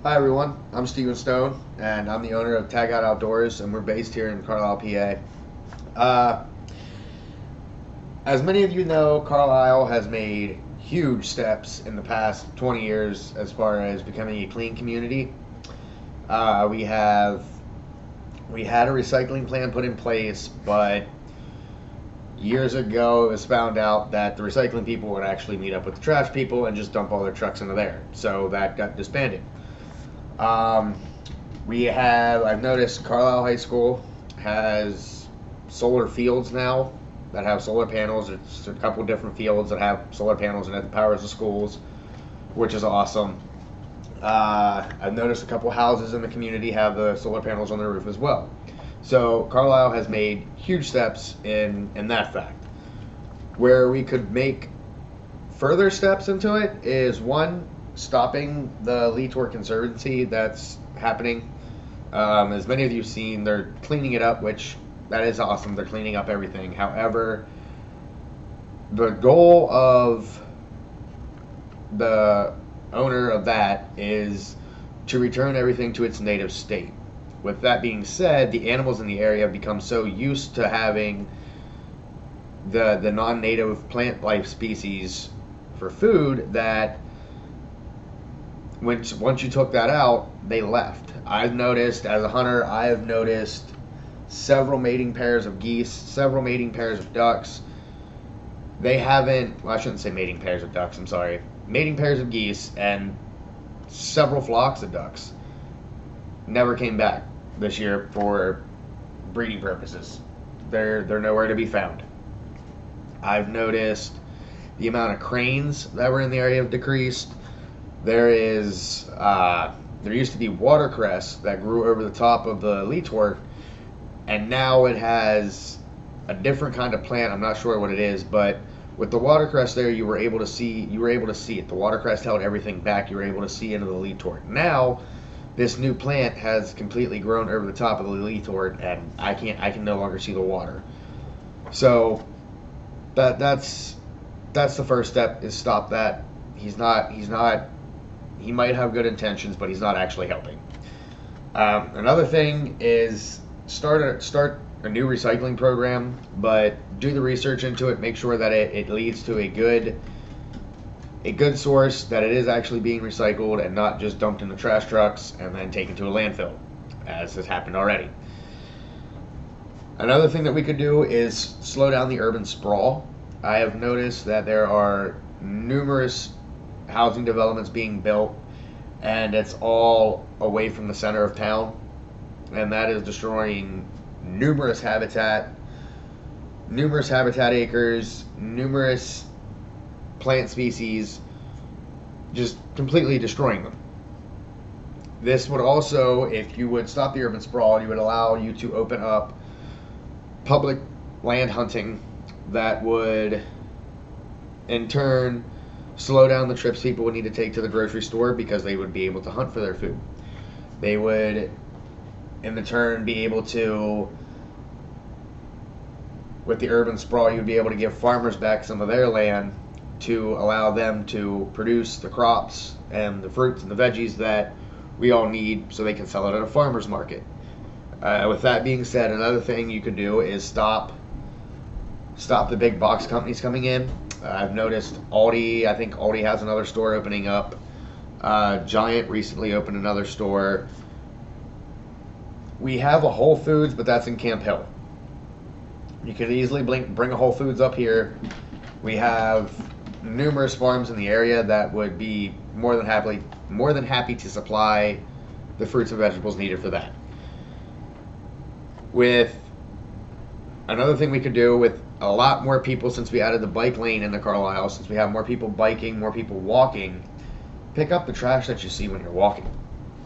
Hi everyone, I'm Steven Stone, and I'm the owner of Tag Out Outdoors, and we're based here in Carlisle, PA. Uh, as many of you know, Carlisle has made huge steps in the past 20 years as far as becoming a clean community. Uh, we have we had a recycling plan put in place, but years ago it was found out that the recycling people would actually meet up with the trash people and just dump all their trucks into there, so that got disbanded. Um, I've noticed Carlisle High School has solar fields now that have solar panels. It's a couple different fields that have solar panels and it powers the schools, which is awesome. I've noticed a couple houses in the community have the solar panels on their roof as well. So Carlisle has made huge steps in that fact. Where we could make further steps into it is one, stopping the Lee Tour Conservancy that's happening. As many of you have seen, they're cleaning it up, which that is awesome. They're cleaning up everything. However, the goal of the owner of that is to return everything to its native state. With that being said, the animals in the area have become so used to having the non-native plant life species for food that once you took that out, they left. I've noticed as a hunter, I have noticed several mating pairs of geese, several mating pairs of ducks. They haven't, well, I shouldn't say mating pairs of ducks, I'm sorry. Mating pairs of geese and several flocks of ducks never came back this year for breeding purposes. They're nowhere to be found. I've noticed the amount of cranes that were in the area have decreased. There used to be watercress that grew over the top of the leechwort, and now it has a different kind of plant. I'm not sure what it is, but with the watercress there, you were able to see it. The watercress held everything back. You were able to see into the leechwort. Now, this new plant has completely grown over the top of the leechwort, and I can no longer see the water. So that's the first step, is stop that. He might have good intentions, but he's not actually helping. Another thing is start a new recycling program, but do the research into it. Make sure that it leads to a good source, that it is actually being recycled and not just dumped in the trash trucks and then taken to a landfill, as has happened already. Another thing that we could do is slow down the urban sprawl. I have noticed that there are numerous housing developments being built, and it's all away from the center of town, and that is destroying numerous habitat acres, numerous plant species, just completely destroying them. This would also, if you would stop the urban sprawl, you would allow you to open up public land hunting that would in turn slow down the trips people would need to take to the grocery store, because they would be able to hunt for their food. They would in the turn be able to, with the urban sprawl, you'd be able to give farmers back some of their land to allow them to produce the crops and the fruits and the veggies that we all need, so they can sell it at a farmer's market. With that being said, another thing you could do is stop the big box companies coming in. I've noticed Aldi. I think Aldi has another store opening up. Giant recently opened another store. We have a Whole Foods, but that's in Camp Hill. You could easily bring a Whole Foods up here. We have numerous farms in the area that would be more than happy to supply the fruits and vegetables needed for that. With another thing we could do with a lot more people, since we added the bike lane into Carlisle, since we have more people biking, more people walking, pick up the trash that you see when you're walking.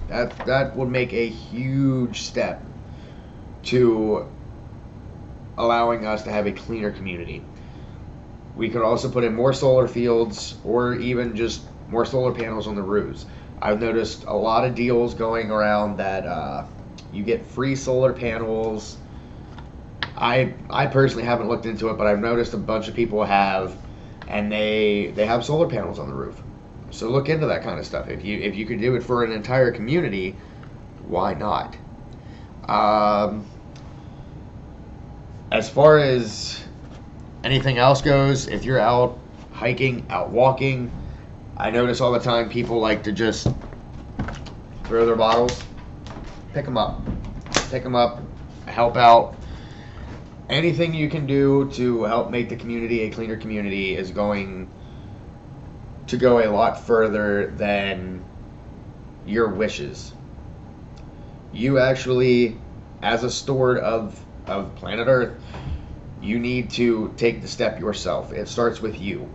That would make a huge step to allowing us to have a cleaner community. We could also put in more solar fields, or even just more solar panels on the roofs. I've noticed a lot of deals going around that you get free solar panels. I personally haven't looked into it, but I've noticed a bunch of people have, and they have solar panels on the roof. So look into that kind of stuff. If you could do it for an entire community, why not? As far as anything else goes, if you're out hiking, out walking, I notice all the time people like to just throw their bottles. Pick them up. Pick them up. Help out. Anything you can do to help make the community a cleaner community is going to go a lot further than your wishes. You actually, as a steward of planet Earth, you need to take the step yourself. It starts with you.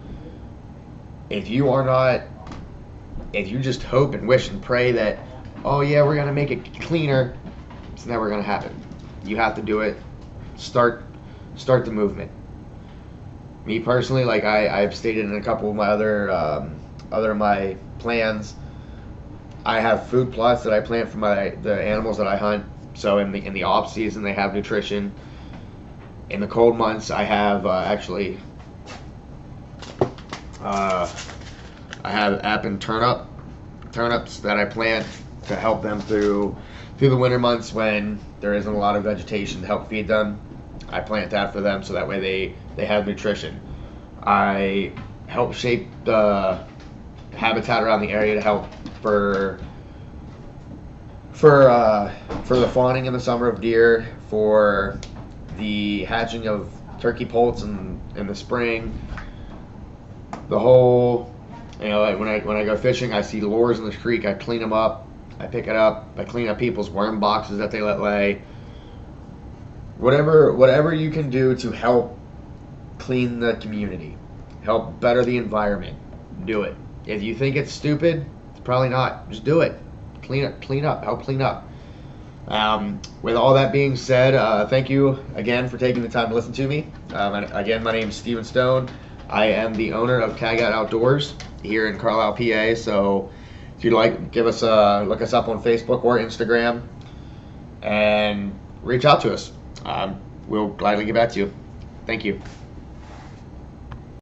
If you just hope and wish and pray that, oh yeah, we're gonna make it cleaner, it's never gonna happen. You have to do it. Start the movement. Me personally, like I've stated in a couple of my other my plans, I have food plots that I plant for the animals that I hunt. So in the off season, they have nutrition. In the cold months, I have I have apple and turnips that I plant to help them through the winter months when there isn't a lot of vegetation to help feed them. I plant that for them so that way they have nutrition. I help shape the habitat around the area to help for the fawning in the summer of deer, for the hatching of turkey poults in the spring. The whole, like when I go fishing, I see lures in this creek. I clean them up. I pick it up. I clean up people's worm boxes that they let lay. Whatever you can do to help clean the community, help better the environment, do it. If you think it's stupid, it's probably not. Just do it. Clean up, help clean up. With all that being said, thank you again for taking the time to listen to me. Again, my name is Steven Stone. I am the owner of Tag Out Outdoors here in Carlisle, PA. So if you'd like, look us up on Facebook or Instagram and reach out to us. We'll gladly get back to you. Thank you.